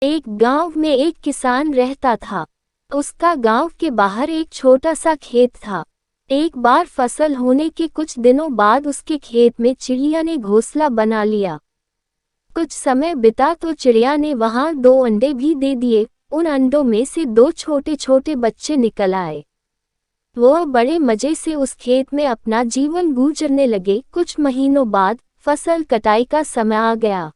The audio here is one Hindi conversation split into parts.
एक गांव में एक किसान रहता था। उसका गांव के बाहर एक छोटा सा खेत था। एक बार फसल होने के कुछ दिनों बाद उसके खेत में चिड़िया ने घोंसला बना लिया। कुछ समय बिता तो चिड़िया ने वहां 2 अंडे भी दे दिए। उन अंडों में से 2 छोटे छोटे बच्चे निकल आए। वो बड़े मजे से उस खेत में अपना जीवन गुजारने लगे। कुछ महीनों बाद फसल कटाई का समय आ गया।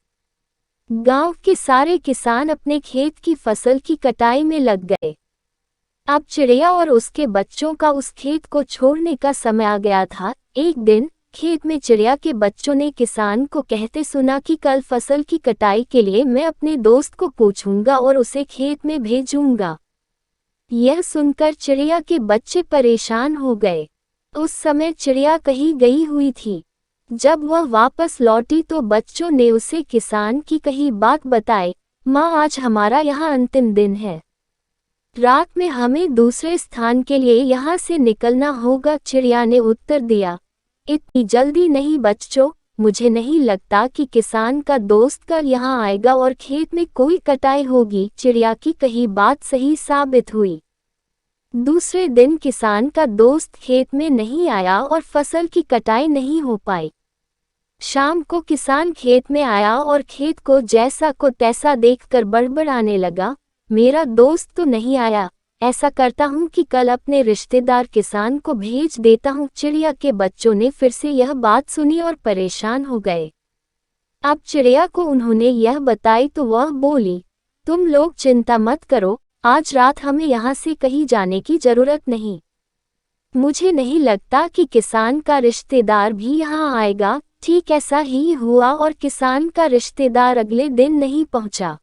गांव के सारे किसान अपने खेत की फसल की कटाई में लग गए। अब चिड़िया और उसके बच्चों का उस खेत को छोड़ने का समय आ गया था। एक दिन खेत में चिड़िया के बच्चों ने किसान को कहते सुना कि कल फसल की कटाई के लिए मैं अपने दोस्त को पूछूंगा और उसे खेत में भेजूंगा। यह सुनकर चिड़िया के बच्चे परेशान हो गए। उस समय चिड़िया कहीं गई हुई थी। जब वह वापस लौटी तो बच्चों ने उसे किसान की कही बात बताई। माँ, आज हमारा यहाँ अंतिम दिन है। रात में हमें दूसरे स्थान के लिए यहाँ से निकलना होगा। चिड़िया ने उत्तर दिया, इतनी जल्दी नहीं बच्चों, मुझे नहीं लगता कि किसान का दोस्त कल यहाँ आएगा और खेत में कोई कटाई होगी। चिड़िया की कही बात सही साबित हुई। दूसरे दिन किसान का दोस्त खेत में नहीं आया और फसल की कटाई नहीं हो पाई। शाम को किसान खेत में आया और खेत को जैसा को तैसा देखकर बड़बड़ाने लगा, मेरा दोस्त तो नहीं आया। ऐसा करता हूँ कि कल अपने रिश्तेदार किसान को भेज देता हूँ। चिड़िया के बच्चों ने फिर से यह बात सुनी और परेशान हो गए। अब चिड़िया को उन्होंने यह बताई तो वह बोली, तुम लोग चिंता मत करो, आज रात हमें यहाँ से कहीं जाने की जरूरत नहीं। मुझे नहीं लगता कि किसान का रिश्तेदार भी यहाँ आएगा। ठीक ऐसा ही हुआ और किसान का रिश्तेदार अगले दिन नहीं पहुँचा।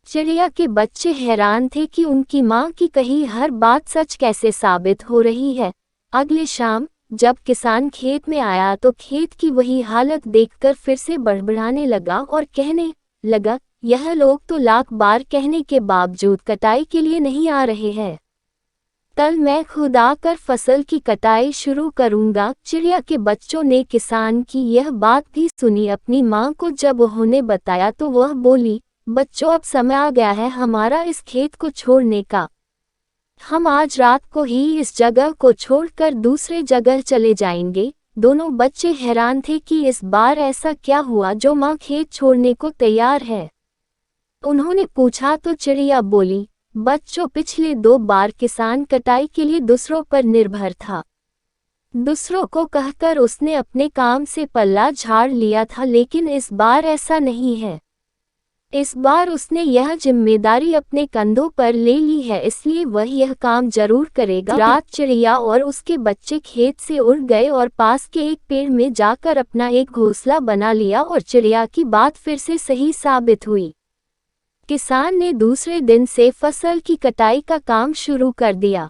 चिड़िया के बच्चे हैरान थे कि उनकी माँ की कही हर बात सच कैसे साबित हो रही है। अगले शाम जब किसान खेत में आया तो खेत की वही हालत देखकर फिर से बड़बड़ाने लगा और कहने लगा, यह लोग तो लाख बार कहने के बावजूद कटाई के लिए नहीं आ रहे हैं। कल मैं खुद आकर फसल की कटाई शुरू करूंगा। चिड़िया के बच्चों ने किसान की यह बात भी सुनी। अपनी माँ को जब उन्होंने बताया तो वह बोली, बच्चों, अब समय आ गया है हमारा इस खेत को छोड़ने का। हम आज रात को ही इस जगह को छोड़कर दूसरे जगह चले जाएंगे। दोनों बच्चे हैरान थे कि इस बार ऐसा क्या हुआ जो माँ खेत छोड़ने को तैयार है। उन्होंने पूछा तो चिड़िया बोली, बच्चों, पिछले 2 बार किसान कटाई के लिए दूसरों पर निर्भर था। दूसरों को कहकर उसने अपने काम से पल्ला झाड़ लिया था, लेकिन इस बार ऐसा नहीं है। इस बार उसने यह जिम्मेदारी अपने कंधों पर ले ली है, इसलिए वह यह काम जरूर करेगा। रात चिड़िया और उसके बच्चे खेत से उड़ गए और पास के एक पेड़ में जाकर अपना एक घोंसला बना लिया और चिड़िया की बात फिर से सही साबित हुई। किसान ने दूसरे दिन से फसल की कटाई का काम शुरू कर दिया।